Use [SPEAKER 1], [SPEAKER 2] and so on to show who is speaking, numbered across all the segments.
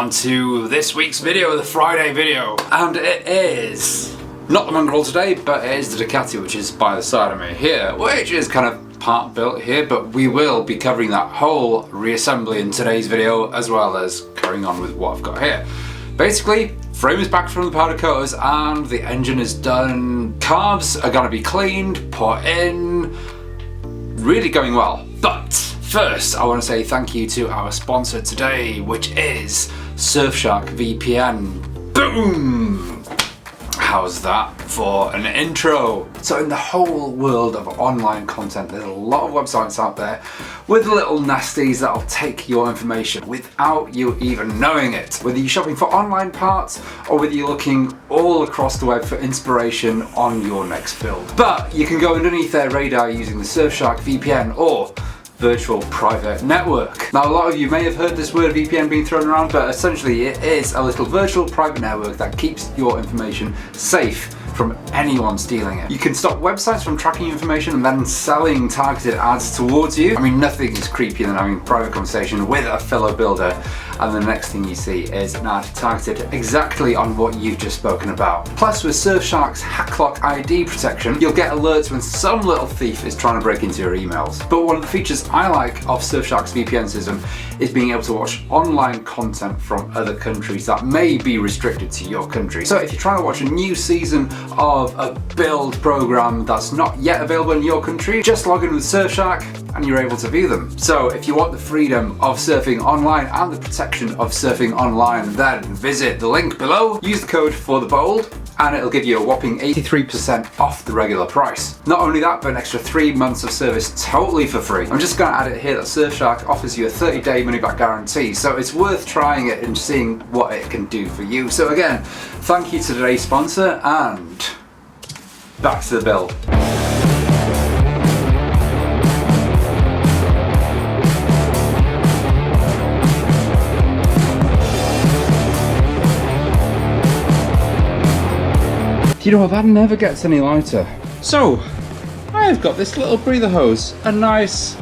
[SPEAKER 1] on to this week's video, the Friday video. And it is not the mongrel today, but it is the Ducati, which is by the side of me here, which is kind of part built here, but we will be covering that whole reassembly in today's video, as well as carrying on with what I've got here. Basically, frame is back from the powder coaters and the engine is done. Carbs are gonna be cleaned, put in, really going well. But first, I want to say thank you to our sponsor today, which is Surfshark VPN. Boom! How's that for an intro? So in the whole world of online content, there's a lot of websites out there with little nasties that'll take your information without you even knowing it. Whether you're shopping for online parts or whether you're looking all across the web for inspiration on your next build. But you can go underneath their radar using the Surfshark VPN or virtual private network. Now, a lot of you may have heard this word VPN being thrown around, but essentially it is a little virtual private network that keeps your information safe from anyone stealing it. You can stop websites from tracking information and then selling targeted ads towards you. I mean, nothing is creepier than having a private conversation with a fellow builder and the next thing you see is an ad targeted exactly on what you've just spoken about. Plus, with Surfshark's HackLock ID protection, you'll get alerts when some little thief is trying to break into your emails. But one of the features I like of Surfshark's VPN system is being able to watch online content from other countries that may be restricted to your country. So if you're trying to watch a new season of a build program that's not yet available in your country, just log in with Surfshark and you're able to view them. So if you want the freedom of surfing online and the protection of surfing online, then visit the link below, use the code for the bold, and it'll give you a whopping 83% off the regular price. Not only that, but an extra 3 months of service totally for free. I'm just gonna add it here that Surfshark offers you a 30-day money-back guarantee, so it's worth trying it and seeing what it can do for you. So again, thank you to today's sponsor, and back to the build. You know what, that never gets any lighter. So, I've got this little breather hose, a nice,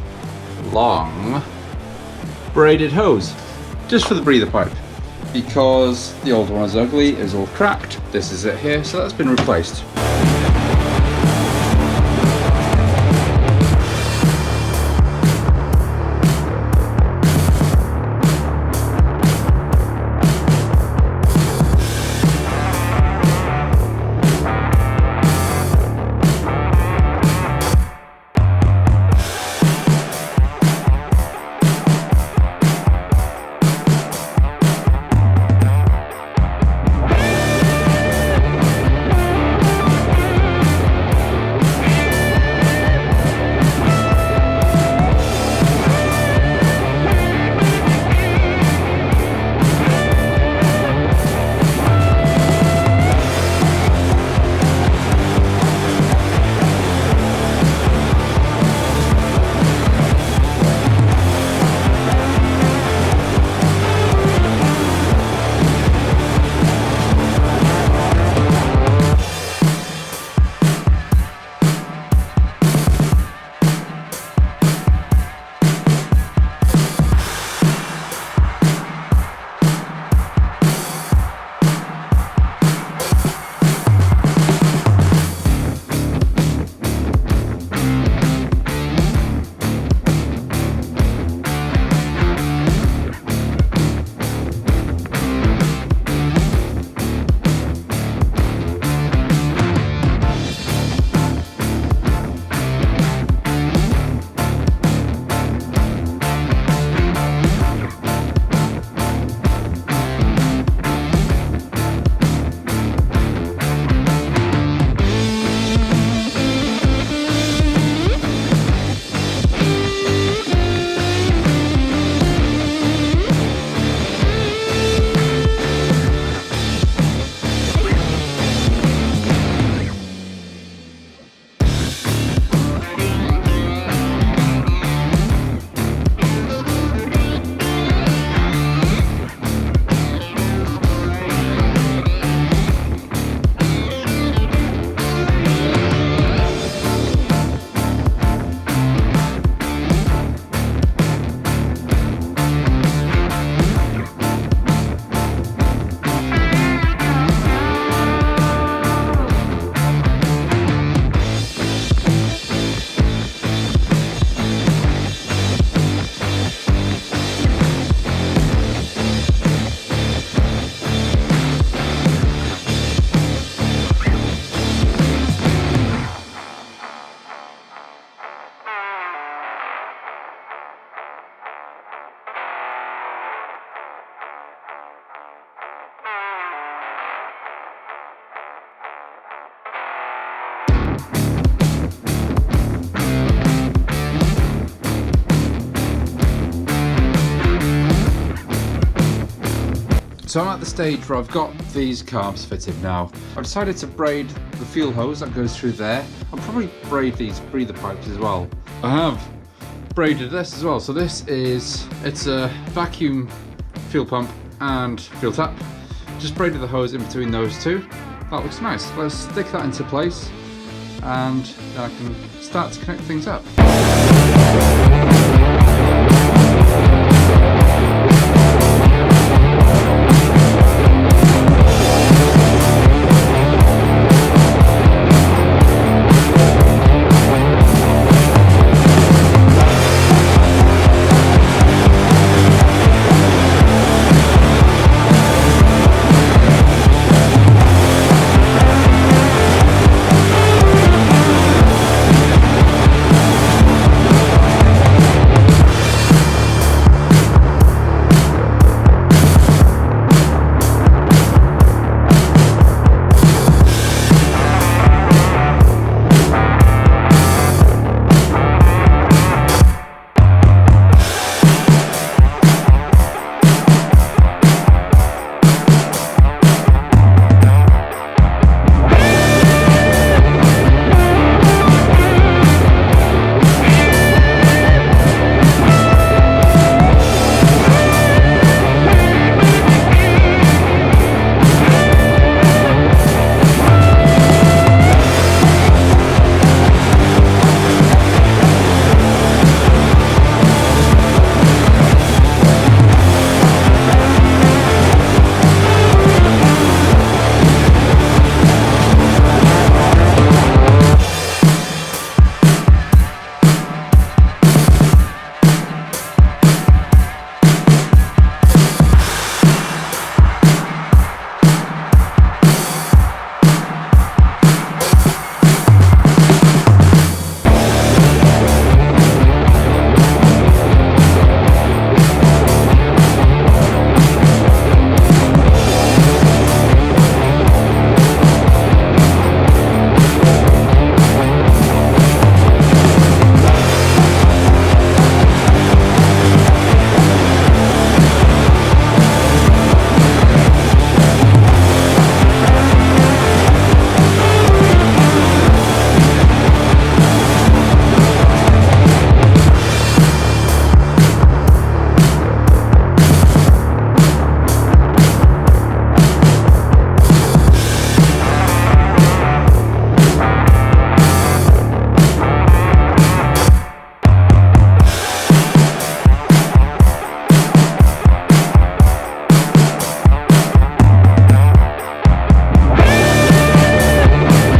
[SPEAKER 1] long, braided hose, just for the breather pipe. Because the old one is ugly, is all cracked, this is it here, so that's been replaced. So I'm at the stage where I've got these carbs fitted now. I've decided to braid the fuel hose that goes through there. I'll probably braid these breather pipes as well. I have braided this as well. So it's a vacuum fuel pump and fuel tap. Just braided the hose in between those two. That looks nice. Let's stick that into place and then I can start to connect things up.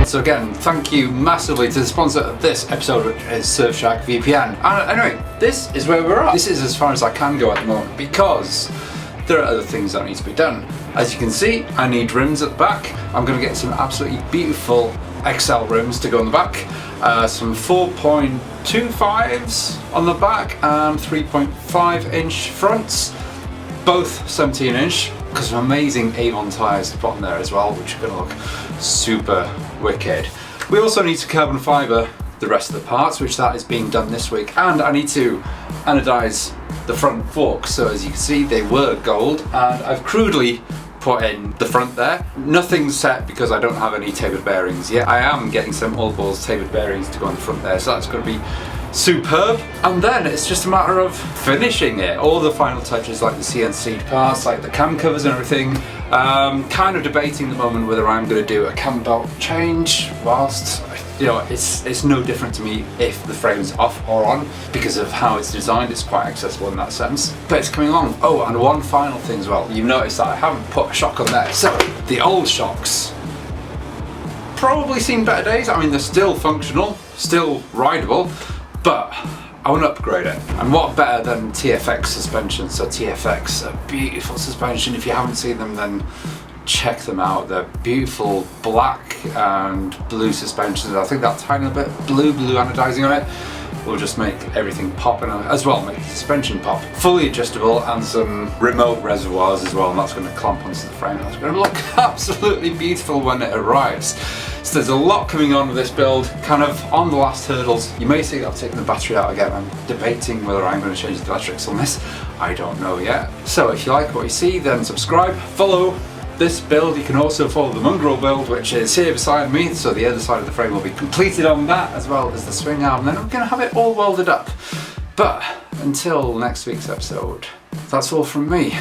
[SPEAKER 1] So again, thank you massively to the sponsor of this episode, which is Surfshark VPN. And anyway, this is where we're at. This is as far as I can go at the moment because there are other things that need to be done. As you can see, I need rims at the back. I'm going to get some absolutely beautiful XL rims to go on the back. Some 4.25s on the back and 3.5 inch fronts. Both 17 inch, because some amazing Avon tyres to put on there as well, which are going to look super wicked. We also need to carbon fibre the rest of the parts, which that is being done this week, and I need to anodise the front forks. So as you can see, they were gold, and I've crudely put in the front there. Nothing's set because I don't have any tapered bearings yet. I am getting some all balls tapered bearings to go on the front there, so that's going to be superb. And then it's just a matter of finishing it. All the final touches like the CNC parts, like the cam covers and everything. Kind of debating at the moment whether I'm going to do a cam belt change whilst, you know, it's no different to me if the frame's off or on because of how it's designed. It's quite accessible in that sense, but it's coming along. Oh, and one final thing as well. You've noticed that I haven't put a shock on there. So the old shocks probably seen better days. I mean, they're still functional, still rideable, but I want to upgrade it. And what better than TFX suspension? So TFX, a beautiful suspension. If you haven't seen them, then check them out. They're beautiful black and blue suspensions. I think that tiny bit blue anodizing on it will just make everything pop, and as well make the suspension pop. Fully adjustable and some remote reservoirs as well, and that's going to clamp onto the frame. That's going to look absolutely beautiful when it arrives. So there's a lot coming on with this build, kind of on the last hurdles. You may see that I've taken the battery out again. I'm debating whether I'm going to change the electrics on this. I don't know yet. So if you like what you see, then subscribe, follow this build. You can also follow the mongrel build, which is here beside me, so the other side of the frame will be completed on that, as well as the swing arm, and then I'm going to have it all welded up. But until next week's episode, that's all from me.